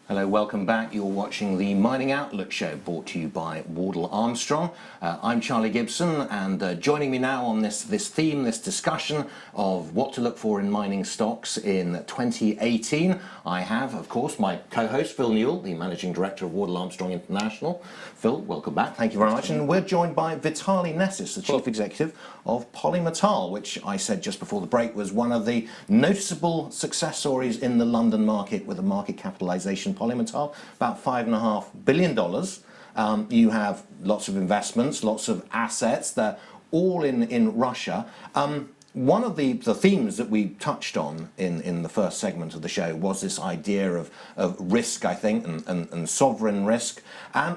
Hello, welcome back. You're watching the Mining Outlook Show, brought to you by Wardle Armstrong. I'm Charlie Gibson, and joining me now on this theme, this discussion of what to look for in mining stocks in 2018, I have, of course, my co-host Phil Newell, the Managing Director of Wardle Armstrong International. Phil, welcome back. Thank you very much. And we're joined by Vitaly Nesis, the Chief Executive of Polymetal, which I said just before the break was one of the noticeable success stories in the London market, with a market capitalization Polymetal, about $5.5 billion. You have lots of investments, lots of assets. They're all in Russia. One of the themes that we touched on in the first segment of the show was this idea of risk, I think, and sovereign risk. And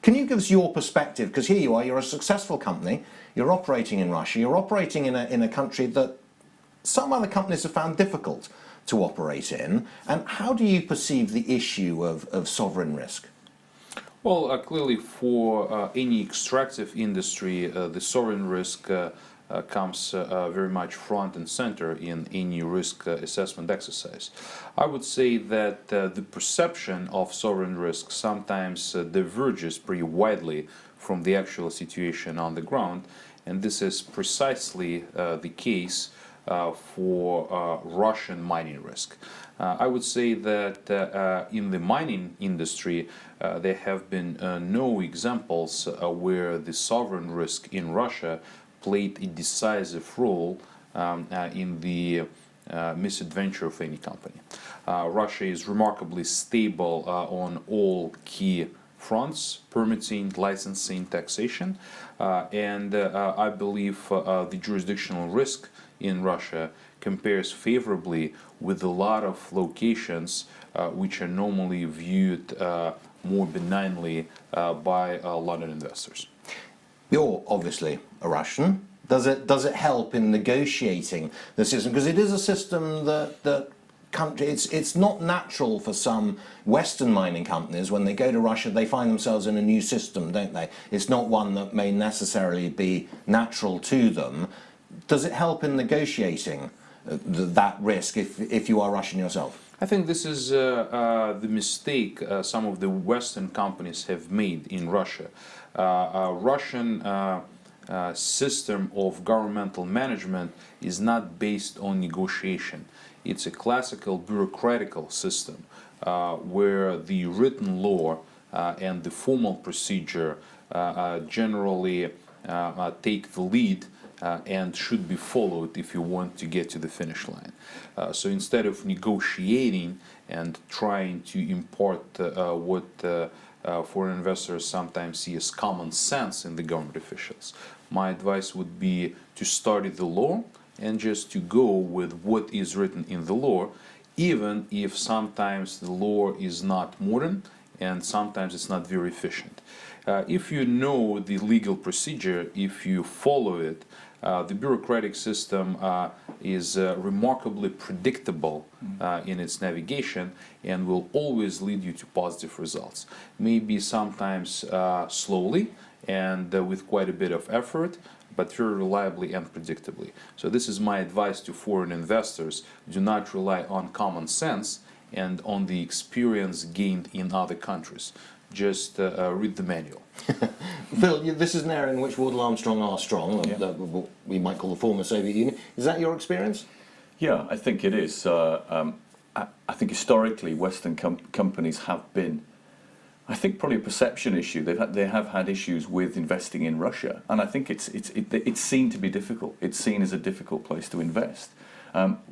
can you give us your perspective? Because here you are, you're a successful company, you're operating in Russia, you're operating in a country that some other companies have found difficult to operate in, and how do you perceive the issue of sovereign risk? Well, clearly for any extractive industry, the sovereign risk comes very much front and center in any risk assessment exercise. I would say that the perception of sovereign risk sometimes diverges pretty widely from the actual situation on the ground, and this is precisely the case for Russian mining risk. I would say that in the mining industry there have been no examples where the sovereign risk in Russia played a decisive role in the misadventure of any company. Russia is remarkably stable on all key fronts: permitting, licensing, taxation, and I believe the jurisdictional risk in Russia compares favorably with a lot of locations which are normally viewed more benignly by London investors. You're obviously a Russian. Does it help in negotiating the system? Because it is a system that it's not natural for some Western mining companies. When they go to Russia, they find themselves in a new system, don't they? It's not one that may necessarily be natural to them. Does it help in negotiating that risk if you are Russian yourself? I think this is the mistake some of the Western companies have made in Russia. Russian system of governmental management is not based on negotiation. It's a classical bureaucratical system where the written law and the formal procedure generally take the lead and should be followed if you want to get to the finish line. So instead of negotiating and trying to import what foreign investors sometimes see as common sense in the government officials, my advice would be to study the law and just to go with what is written in the law, even if sometimes the law is not modern and sometimes it's not very efficient. If you know the legal procedure, if you follow it, the bureaucratic system is remarkably predictable in its navigation and will always lead you to positive results. Maybe sometimes slowly and with quite a bit of effort, but very reliably and predictably. So this is my advice to foreign investors: do not rely on common sense and on the experience gained in other countries. Just read the manual. Phil, this is an area in which Wardle Armstrong are strong, what we might call the former Soviet Union. Is that your experience? Yeah, I think it is. I think historically Western companies have been, I think, probably a perception issue. They have had issues with investing in Russia, and I think it's seen to be difficult. It's seen as a difficult place to invest.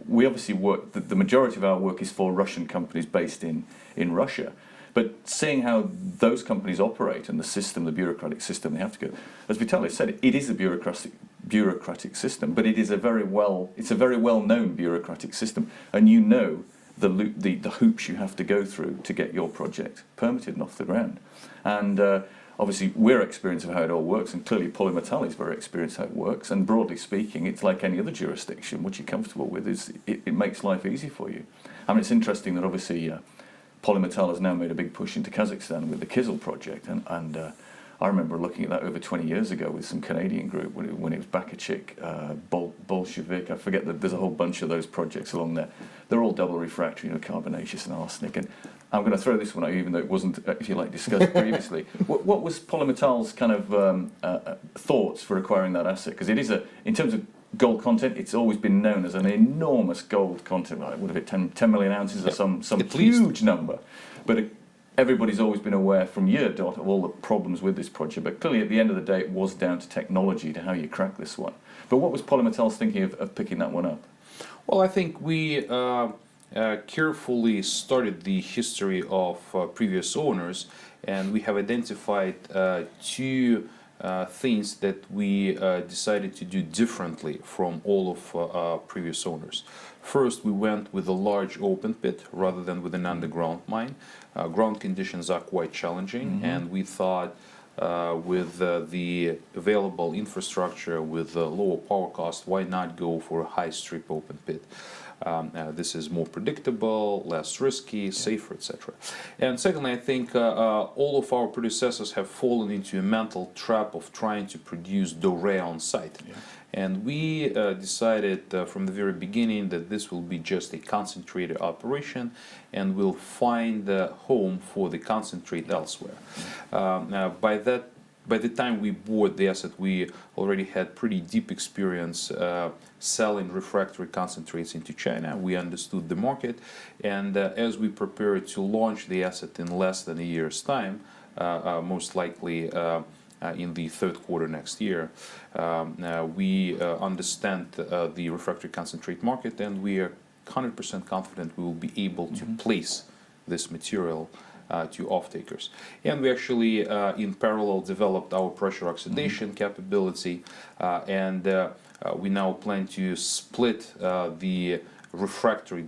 We obviously work. The majority of our work is for Russian companies based in Russia. But seeing how those companies operate and the system, the bureaucratic system they have to go, as Vitaly said, it is a bureaucratic system, but it's a very well-known bureaucratic system, and you know the hoops you have to go through to get your project permitted and off the ground. And obviously we're experienced of how it all works, and clearly Polymetal is very experienced how it works, and broadly speaking it's like any other jurisdiction. What you're comfortable with is it makes life easy for you. I mean, it's interesting that obviously Polymetal has now made a big push into Kazakhstan with the Kizil project, and I remember looking at that over 20 years ago with some Canadian group when it was Bakachik, Bolshevik, I forget, there's a whole bunch of those projects along there. They're all double refractory, carbonaceous and arsenic, and I'm going to throw this one out, even though it wasn't, if you like, discussed previously. What was Polymetal's kind of thoughts for acquiring that asset? Because it is in terms of gold content, it's always been known as an enormous gold content. Like, what have it, 10 million ounces or some huge number? But everybody's always been aware from year dot of all the problems with this project. But clearly, at the end of the day, it was down to technology, to how you crack this one. But what was Polymetal's thinking of picking that one up? Well, I think we carefully studied the history of previous owners, and we have identified two things that we decided to do differently from all of previous owners. First, we went with a large open pit rather than with an underground mine. Ground conditions are quite challenging, and we thought with the available infrastructure, with lower power cost, why not go for a high strip open pit? This is more predictable, less risky, safer, etc. And secondly, I think all of our predecessors have fallen into a mental trap of trying to produce doré on site. And we decided from the very beginning that this will be just a concentrated operation, and we'll find a home for the concentrate elsewhere. By the time we bought the asset, we already had pretty deep experience selling refractory concentrates into China. We understood the market, and as we prepared to launch the asset in less than a year's time, most likely in the third quarter next year, we understand the refractory concentrate market, and we are 100% confident we will be able to place this material to off-takers. And we actually, in parallel, developed our pressure oxidation capability, and we now plan to split the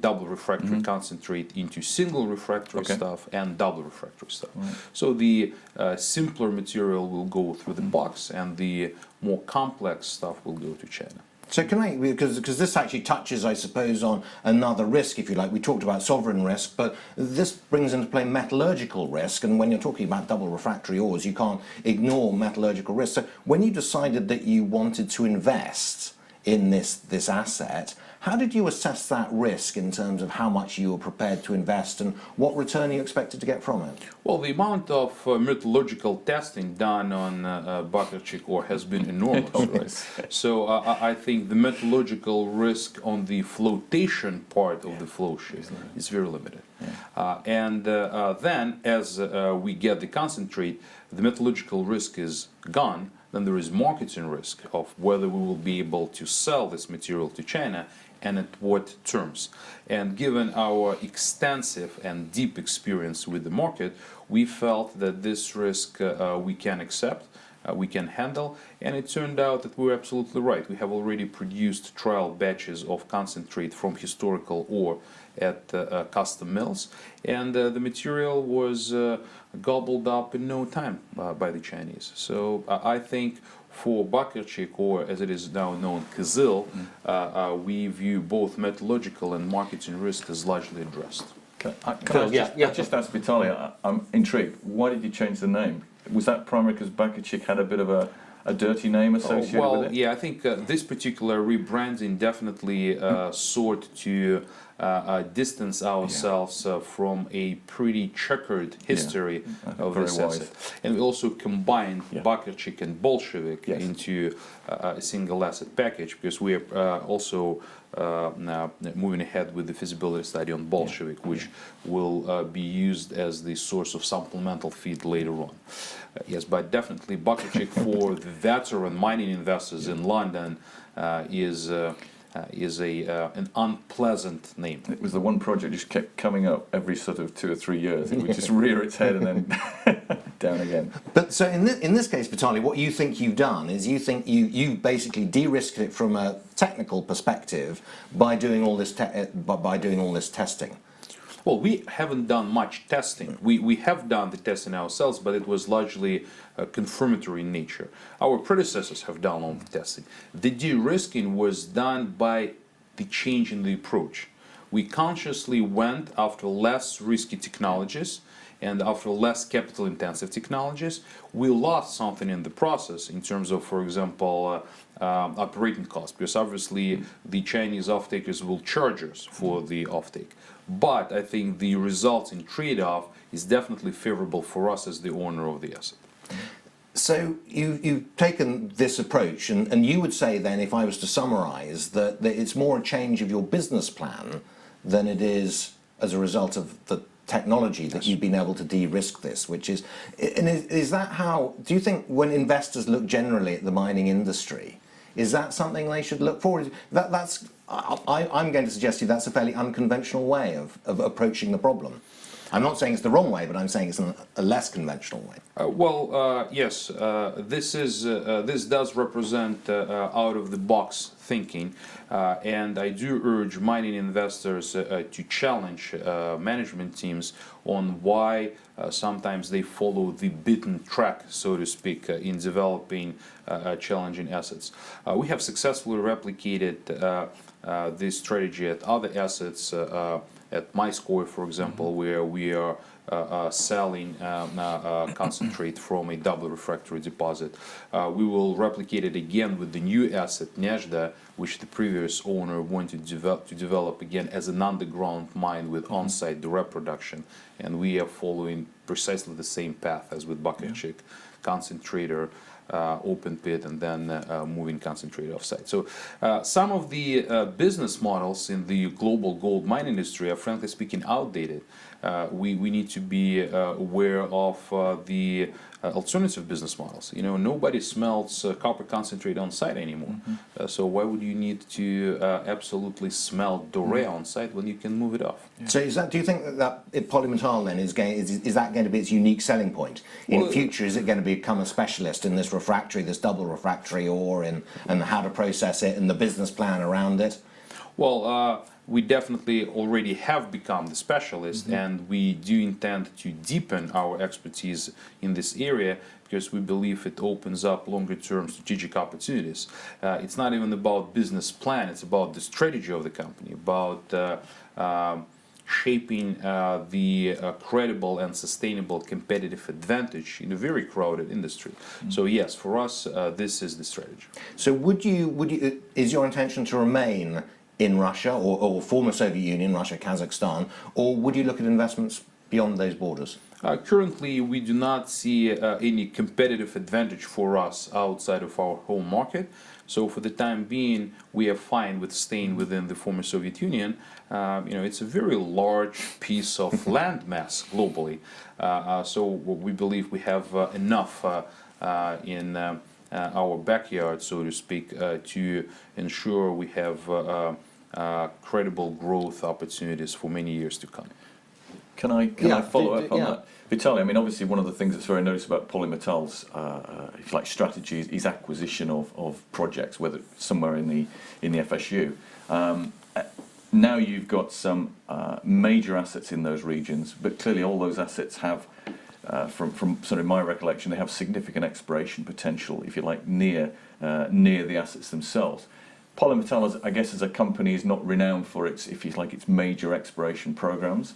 double refractory concentrate into single refractory stuff and double refractory stuff. So the simpler material will go through the box, and the more complex stuff will go to China. So can I, because this actually touches, I suppose, on another risk, if you like. We talked about sovereign risk, but this brings into play metallurgical risk. And when you're talking about double refractory ores, you can't ignore metallurgical risk. So when you decided that you wanted to invest in this asset, how did you assess that risk in terms of how much you were prepared to invest and what return you expected to get from it? Well, the amount of metallurgical testing done on Bakarchik ore has been enormous, right? So I think the metallurgical risk on the flotation part of the flow sheet is very limited. And then, as we get the concentrate, the metallurgical risk is gone. Then there is marketing risk of whether we will be able to sell this material to China and at what terms. And given our extensive and deep experience with the market, we felt that this risk we can accept, we can handle, and it turned out that we were absolutely right. We have already produced trial batches of concentrate from historical ore at custom mills, and the material was gobbled up in no time by the Chinese. So I think for Bakarchik, or as it is now known, Kizil, we view both metallurgical and marketing risk as largely addressed. Can I just ask Vitaly, I'm intrigued, why did you change the name? Was that primarily because Bakarchik had a bit of a dirty name associated with it? Yeah, I think this particular rebranding definitely sought to distance ourselves from a pretty checkered history of this asset. And we also combined Bakarchik and Bolshevik into a single asset package, because we are also now moving ahead with the feasibility study on Bolshevik, which will be used as the source of supplemental feed later on. Yes, but definitely Bakarchik for the veteran mining investors in London is an unpleasant name. It was the one project just kept coming up every sort of 2 or 3 years. It would just rear its head and then down again. But so in this case, Vitaly, what you think you've done is you think you basically de-risked it from a technical perspective by doing all this testing. Well, we haven't done much testing. We have done the testing ourselves, but it was largely confirmatory in nature. Our predecessors have done all the testing. The de-risking was done by the change in the approach. We consciously went after less risky technologies, and after less capital-intensive technologies, we lost something in the process in terms of, for example, operating costs, because obviously the Chinese off-takers will charge us for the off-take. But I think the results in trade-off is definitely favorable for us as the owner of the asset. So you've taken this approach, and you would say then, if I was to summarize, that it's more a change of your business plan than it is as a result of the technology that you've been able to de-risk this, which is, and is that how, do you think when investors look generally at the mining industry, is that something they should look for? I'm going to suggest to you that's a fairly unconventional way of approaching the problem. I'm not saying it's the wrong way, but I'm saying it's a less conventional way. Yes, this does represent out-of-the-box thinking, and I do urge mining investors to challenge management teams on why sometimes they follow the beaten track, so to speak, in developing challenging assets. We have successfully replicated this strategy at other assets, at MyScore, for example, where we are selling concentrate from a double refractory deposit. We will replicate it again with the new asset, Nezhda, which the previous owner wanted to develop again as an underground mine with on-site direct production. And we are following precisely the same path as with Bakarchik, concentrator, open pit, and then moving concentrate offsite. So some of the business models in the global gold mine industry are, frankly speaking, outdated. We need to be aware of the alternative business models. You know, nobody smelts copper concentrate on site anymore. So why would you need to absolutely smelt doré on site when you can move it off? Yeah. So do you think that Polymetal then is that going to be its unique selling point? In future, is it going to become a specialist in this refractory, this double refractory ore, and how to process it and the business plan around it? Well, we definitely already have become the specialist, and we do intend to deepen our expertise in this area because we believe it opens up longer-term strategic opportunities. It's not even about business plan, it's about the strategy of the company, about shaping the credible and sustainable competitive advantage in a very crowded industry. So yes, for us, this is the strategy. So is your intention to remain in Russia or former Soviet Union, Russia, Kazakhstan, or would you look at investments beyond those borders? Currently, we do not see any competitive advantage for us outside of our home market. So for the time being, we are fine with staying within the former Soviet Union. It's a very large piece of land mass globally. So we believe we have enough in our backyard, so to speak, to ensure we have credible growth opportunities for many years to come. Can I follow up on that? Vitaly, I mean, obviously one of the things that's very noticeable about Polymetals, if you like, strategy is acquisition of projects, whether somewhere in the FSU. Now you've got some major assets in those regions, but clearly all those assets have, from sort of my recollection, they have significant exploration potential, if you like, near the assets themselves. Polymetal, I guess, as a company, is not renowned for its, if you like, its major exploration programs.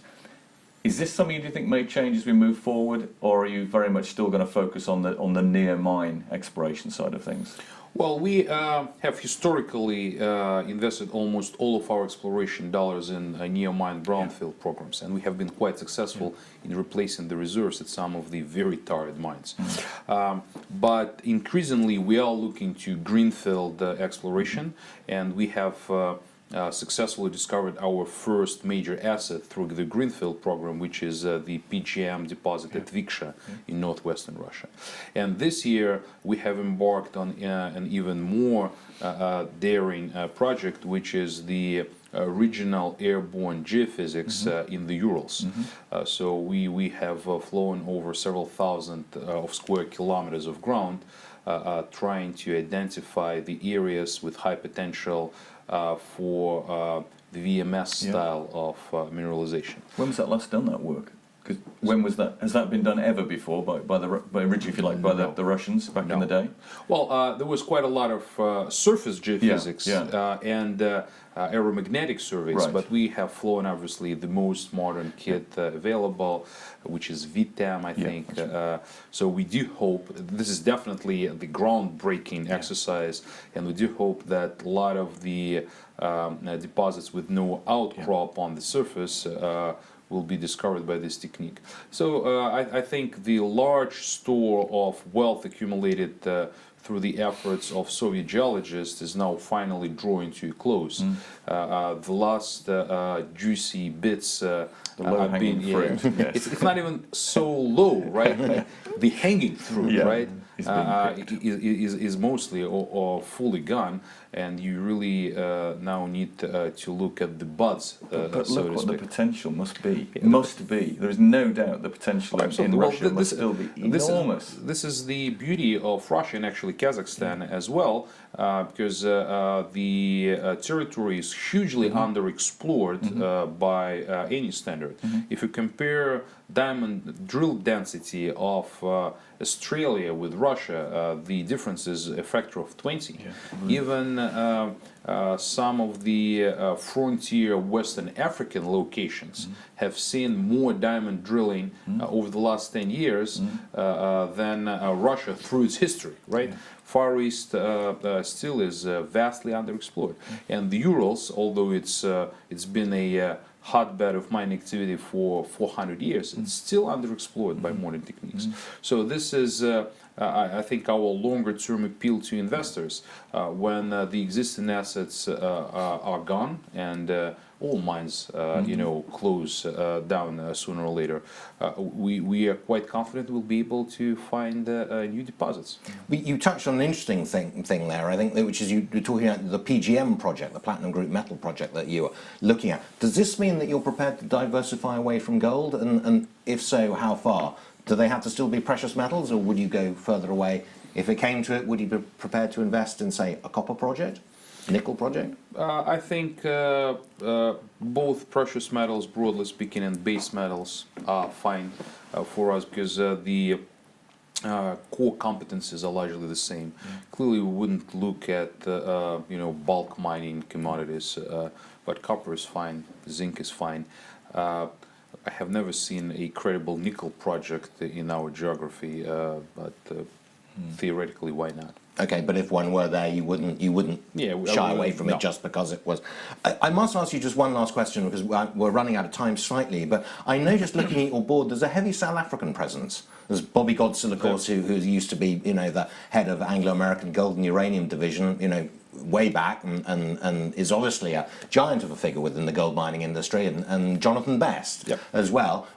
Is this something you think may change as we move forward, or are you very much still going to focus on the near mine exploration side of things? Well, we have historically invested almost all of our exploration dollars in near mine brownfield programs, and we have been quite successful in replacing the reserves at some of the very tired mines. But increasingly, we are looking to greenfield exploration, and we have successfully discovered our first major asset through the greenfield program, which is the PGM deposit at Viksha in northwestern Russia. And this year we have embarked on an even more daring project, which is the regional airborne geophysics in the Urals. So we have flown over several thousand of square kilometers of ground, trying to identify the areas with high potential for the VMS style of mineralization. When was that last done, that work? 'Cause when was that? Has that been done ever before by originally, if you like, by the Russians back in the day? Well, there was quite a lot of surface geophysics and aeromagnetic surveys, Right. but we have flown obviously the most modern kit available, which is VTAM, I think. So we do hope, this is definitely the groundbreaking exercise, and we do hope that a lot of the deposits with no outcrop on the surface will be discovered by this technique. So I think the large store of wealth accumulated through the efforts of Soviet geologists is now finally drawing to a close. The last juicy bits have been, it's not even so low, right? The hanging fruit, right? Is mostly or fully gone, and you really now need to look at the buds. But look what the potential must be. Must be. There is no doubt the potential in Russia must still be enormous. This is the beauty of Russia and actually Kazakhstan as well, because the territory is hugely underexplored by any standard. If you compare diamond drill density of Australia with Russia, the difference is a factor of 20. Even some of the frontier Western African locations have seen more diamond drilling over the last 10 years than Russia through its history, right? Far East still is vastly underexplored, and the Urals, although it's been a hotbed of mining activity for 400 years, it's still underexplored by modern techniques. So this is, I think, our longer-term appeal to investors when the existing assets are gone and all mines, close down sooner or later. We are quite confident we'll be able to find new deposits. You touched on an interesting thing there, I think, which is you're talking about the PGM project, the Platinum Group Metal project that you are looking at. Does this mean that you're prepared to diversify away from gold? And if so, how far? Do they have to still be precious metals, or would you go further away? If it came to it, would you be prepared to invest in, say, a copper project? Nickel project? I think both precious metals, broadly speaking, and base metals are fine for us because the core competencies are largely the same. Clearly, we wouldn't look at bulk mining commodities, but copper is fine, zinc is fine. I have never seen a credible nickel project in our geography, but theoretically, why not? Okay, but if one were there, you wouldn't shy away from it just because it was. I must ask you just one last question because we're running out of time slightly. But I noticed looking at your board, there's a heavy South African presence. There's Bobby Godson, of course, who used to be the head of Anglo-American Gold and Uranium Division, way back, and is obviously a giant of a figure within the gold mining industry, and Jonathan Best as well.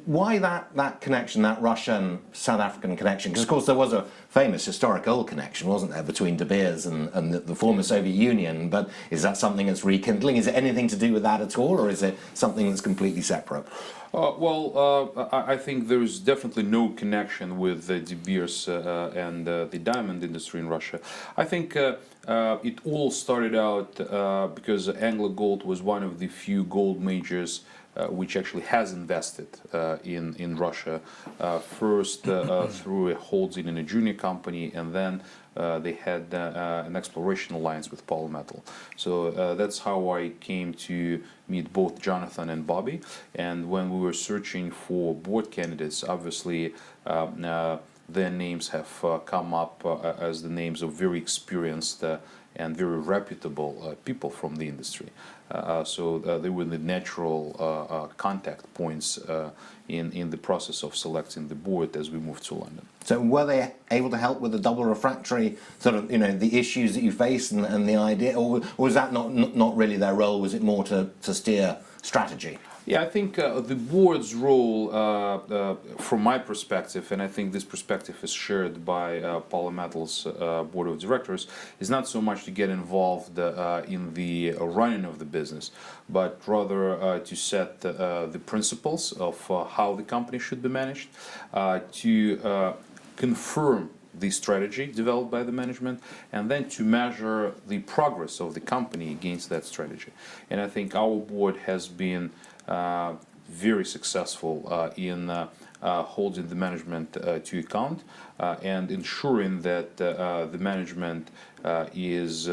Why that connection, that Russian-South African connection? Because, of course, there was a famous historic oil connection, wasn't there, between De Beers and the former Soviet Union, but is that something that's rekindling? Is it anything to do with that at all, or is it something that's completely separate? I think there's definitely no connection with De Beers and the diamond industry in Russia. I think it all started out because Anglo Gold was one of the few gold majors which actually has invested in Russia, first through a holding in a junior company, and then they had an exploration alliance with Polymetal. So that's how I came to meet both Jonathan and Bobby. And when we were searching for board candidates, obviously their names have come up as the names of very experienced and very reputable people from the industry. So they were the natural contact points in the process of selecting the board as we moved to London. So were they able to help with the double refractory sort of, the issues that you faced and the idea, or was that not really their role? Was it more to steer strategy? Yeah, I think the board's role, from my perspective, and I think this perspective is shared by Polymetal's board of directors, is not so much to get involved in the running of the business, but rather to set the principles of how the company should be managed, to confirm the strategy developed by the management, and then to measure the progress of the company against that strategy. And I think our board has been very successful in holding the management to account and ensuring that the management is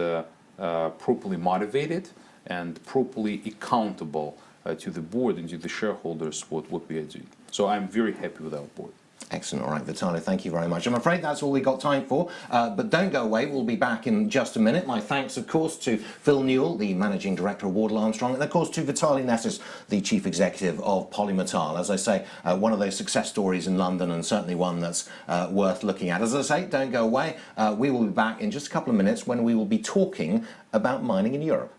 properly motivated and properly accountable to the board and to the shareholders what we are doing. So I'm very happy with our board. Excellent. All right, Vitaly, thank you very much. I'm afraid that's all we got time for, but don't go away. We'll be back in just a minute. My thanks, of course, to Phil Newell, the Managing Director of Wardle Armstrong, and, of course, to Vitaly Nesis, the Chief Executive of Polymetal. As I say, one of those success stories in London, and certainly one that's worth looking at. As I say, don't go away. We will be back in just a couple of minutes when we will be talking about mining in Europe.